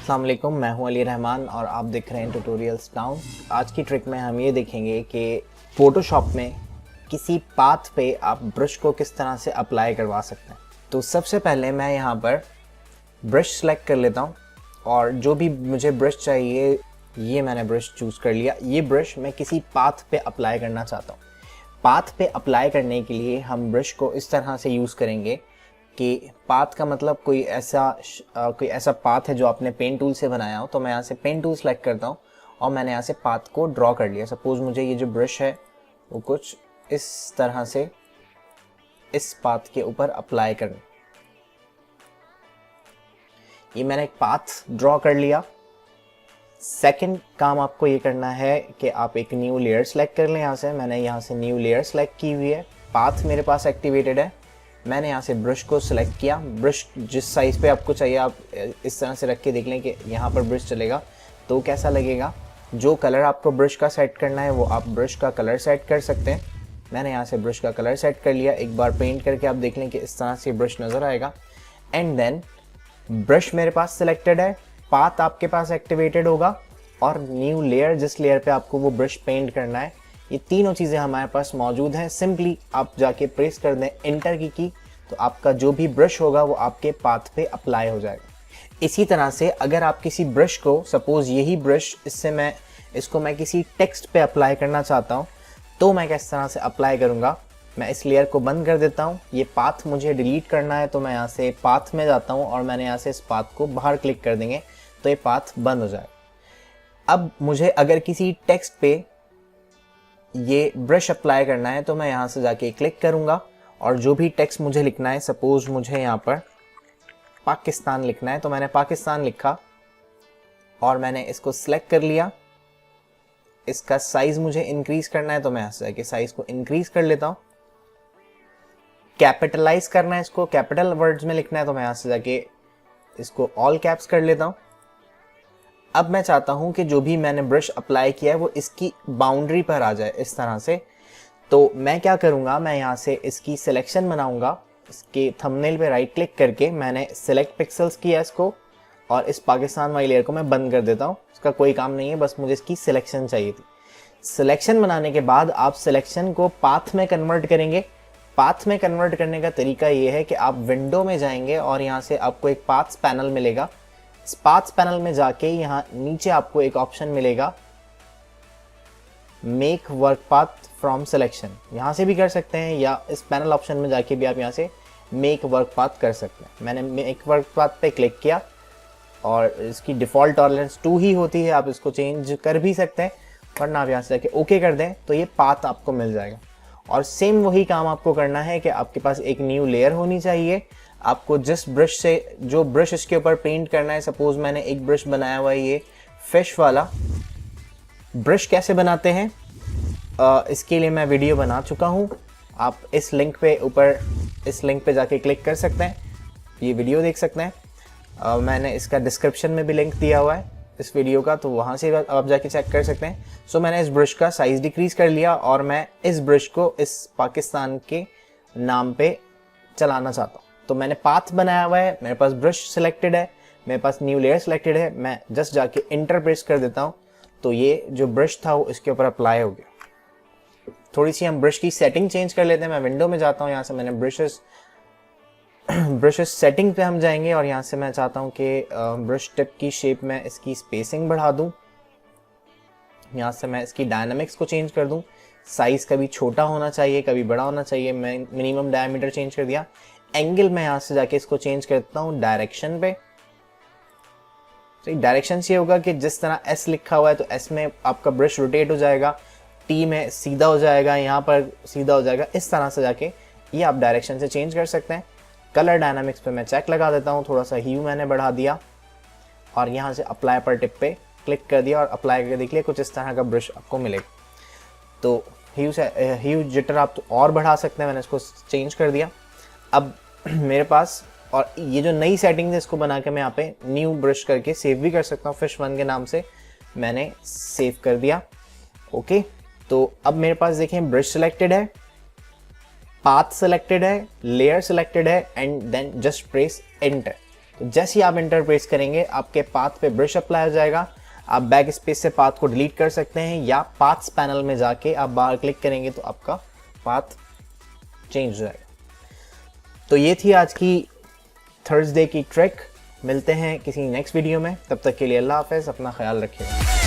अस्सलाम वालेकुम, मैं हूं अली रहमान और आप देख रहे हैं ट्यूटोरियल्स टाउन। आज की ट्रिक में हम ये देखेंगे कि फोटोशॉप में किसी पाथ पे आप ब्रश को किस तरह से अप्लाई करवा सकते हैं। तो सबसे पहले मैं यहाँ पर ब्रश सेलेक्ट कर लेता हूँ और जो भी मुझे ब्रश चाहिए ये मैंने ब्रश चूज़ कर लिया। ये ब्रश मैं किसी पाथ पे अप्लाई करना चाहता हूँ। पाथ पे अप्लाई करने के लिए हम ब्रश को इस तरह से यूज़ करेंगे कि पाथ का मतलब कोई ऐसा पाथ है जो आपने पेन टूल से बनाया हो। तो मैं यहाँ से पेन टूल सेलेक्ट करता हूँ और मैंने यहाँ से पाथ को ड्रॉ कर लिया। सपोज मुझे ये जो ब्रश है वो कुछ इस तरह से इस पाथ के ऊपर अप्लाई करना। ये मैंने एक पाथ ड्रॉ कर लिया। सेकंड काम आपको ये करना है कि आप एक न्यू लेयर सेलेक्ट कर लें। यहाँ से मैंने यहाँ से न्यू लेयर सेलेक्ट की हुई है। पाथ मेरे पास एक्टिवेटेड है। मैंने यहाँ से ब्रश को सिलेक्ट किया। ब्रश जिस साइज़ पे आपको चाहिए आप इस तरह से रख के देख लें कि यहाँ पर ब्रश चलेगा तो कैसा लगेगा। जो कलर आपको ब्रश का सेट करना है वो आप ब्रश का कलर सेट कर सकते हैं। मैंने यहाँ से ब्रश का कलर सेट कर लिया। एक बार पेंट करके आप देख लें कि इस तरह से ब्रश नज़र आएगा। एंड देन ब्रश मेरे पास सिलेक्टेड है, पाथ आपके पास एक्टिवेटेड होगा और न्यू लेयर जिस लेयर पे आपको वो ब्रश पेंट करना है, ये तीनों चीज़ें हमारे पास मौजूद हैं। सिंपली आप जाके प्रेस कर दें एंटर की तो आपका जो भी ब्रश होगा वो आपके पाथ पे अप्लाई हो जाएगा। इसी तरह से अगर आप किसी ब्रश को, सपोज यही ब्रश इसको मैं किसी टेक्स्ट पे अप्लाई करना चाहता हूँ तो मैं किस तरह से अप्लाई करूँगा। मैं इस लेयर को बंद कर देता हूँ। ये पाथ मुझे डिलीट करना है तो मैं यहाँ से पाथ में जाता हूँ और मैंने यहाँ से इस पाथ को बाहर क्लिक कर देंगे तो ये पाथ बंद हो जाएगा। अब मुझे अगर किसी टेक्स्ट पे ये ब्रश अप्लाई करना है तो मैं यहाँ से जाके क्लिक करूँगा और जो भी टेक्स्ट मुझे लिखना है, सपोज मुझे यहाँ पर पाकिस्तान लिखना है तो मैंने पाकिस्तान लिखा और मैंने इसको सिलेक्ट कर लिया। इसका साइज़ मुझे इंक्रीज करना है तो मैं यहाँ से जाके साइज़ को इंक्रीज कर लेता हूँ। कैपिटलाइज करना है, इसको कैपिटल वर्ड्स में लिखना है तो मैं यहाँ से जाके इसको ऑल कैप्स कर लेता हूँ। अब मैं चाहता हूं कि जो भी मैंने ब्रश अप्लाई किया है वो इसकी बाउंड्री पर आ जाए इस तरह से। तो मैं क्या करूंगा, मैं यहाँ से इसकी सिलेक्शन बनाऊंगा। इसके थंबनेल पे राइट क्लिक करके मैंने सिलेक्ट पिक्सल्स किया इसको और इस पाकिस्तान वाली लेयर को मैं बंद कर देता हूँ। इसका कोई काम नहीं है, बस मुझे इसकी सिलेक्शन चाहिए थी। सिलेक्शन बनाने के बाद आप सिलेक्शन को पाथ में कन्वर्ट करेंगे। पाथ में कन्वर्ट करने का तरीका ये है कि आप विंडो में जाएंगे और यहाँ से आपको एक पाथ्स पैनल मिलेगा। पाथ्स पैनल में जाके यहाँ नीचे आपको एक ऑप्शन मिलेगा make work path from selection. यहाँ से भी कर सकते हैं या इस पैनल ऑप्शन में जाके भी आप यहाँ से मेक वर्क पाथ कर सकते हैं। मैंने मेक वर्क पाथ पे क्लिक किया और इसकी डिफ़ॉल्ट टॉलरेंस 2 ही होती है। आप इसको चेंज कर भी सकते हैं, वरना आप यहाँ से जाके ओके कर दें तो ये पाथ आपको मिल जाएगा। और सेम वही काम आपको करना है कि आपके पास एक न्यू लेयर होनी चाहिए। आपको जिस ब्रश से जो ब्रश इसके ऊपर पेंट करना है, सपोज मैंने एक ब्रश बनाया हुआ है ये फिश वाला। ब्रश कैसे बनाते हैं इसके लिए मैं वीडियो बना चुका हूँ। आप इस लिंक पे जाके क्लिक कर सकते हैं, ये वीडियो देख सकते हैं। मैंने इसका डिस्क्रिप्शन में भी लिंक दिया हुआ है इस वीडियो का, तो वहाँ से आप जाके चेक कर सकते हैं। सो मैंने इस ब्रश का साइज़ डिक्रीज़ कर लिया और मैं इस ब्रश को इस पाकिस्तान के नाम पे चलाना चाहता हूँ। तो मैंने पाथ बनाया हुआ है, मेरे पास ब्रश सिलेक्टेड है, मेरे पास न्यू लेयर सिलेक्टेड है। मैं जस्ट जाके इंटर प्रेस कर देता हूँ तो ये जो ब्रश था वो इसके ऊपर अप्लाई हो गया। थोड़ी सी हम ब्रश की सेटिंग चेंज कर लेते हैं। मैं विंडो में जाता हूँ, यहाँ से मैंने ब्रशेस सेटिंग पे हम जाएंगे और यहाँ से मैं चाहता हूँ कि ब्रश टिप की शेप में इसकी स्पेसिंग बढ़ा दूँ। यहाँ से मैं इसकी डायनामिक्स को चेंज कर दूँ। साइज़ कभी छोटा होना चाहिए, कभी बड़ा होना चाहिए। मैं मिनिमम डायमीटर चेंज कर दिया। एंगल मैं यहाँ से जाके इसको चेंज करता हूँ डायरेक्शन पे। तो डायरेक्शन से होगा कि जिस तरह एस लिखा हुआ है तो एस में आपका ब्रश रोटेट हो जाएगा, टी में सीधा हो जाएगा, यहाँ पर सीधा हो जाएगा। इस तरह से जाके ये आप डायरेक्शन से चेंज कर सकते हैं। कलर डायनामिक्स पे मैं चेक लगा देता हूँ, थोड़ा सा ह्यू मैंने बढ़ा दिया और यहाँ से अप्लाई पर टिप पे क्लिक कर दिया और अप्लाई करके देख लिया, कुछ इस तरह का ब्रश आपको मिलेगा। तो ह्यू जिटर आप तो और बढ़ा सकते हैं, मैंने इसको चेंज कर दिया। अब मेरे पास, और ये जो नई सेटिंग है इसको बना के मैं यहाँ पे न्यू ब्रश करके सेव भी कर सकता हूँ। fish1 के नाम से मैंने सेव कर दिया। ओके, तो अब मेरे पास देखें ब्रश सिलेक्टेड है, पाथ सिलेक्टेड है, लेयर सिलेक्टेड है and then just press enter. तो जैसे ही आप एंटर प्रेस करेंगे आपके पाथ पे ब्रश अप्लाई हो जाएगा। आप बैक स्पेस से पाथ को डिलीट कर सकते हैं या पाथ्स पैनल में जाके आप बाहर क्लिक करेंगे तो आपका पाथ चेंज हो जाएगा। तो ये थी आज की थर्सडे की ट्रिक। मिलते हैं किसी नेक्स्ट वीडियो में, तब तक के लिए अल्लाह हाफ़िज़, अपना ख्याल रखिएगा।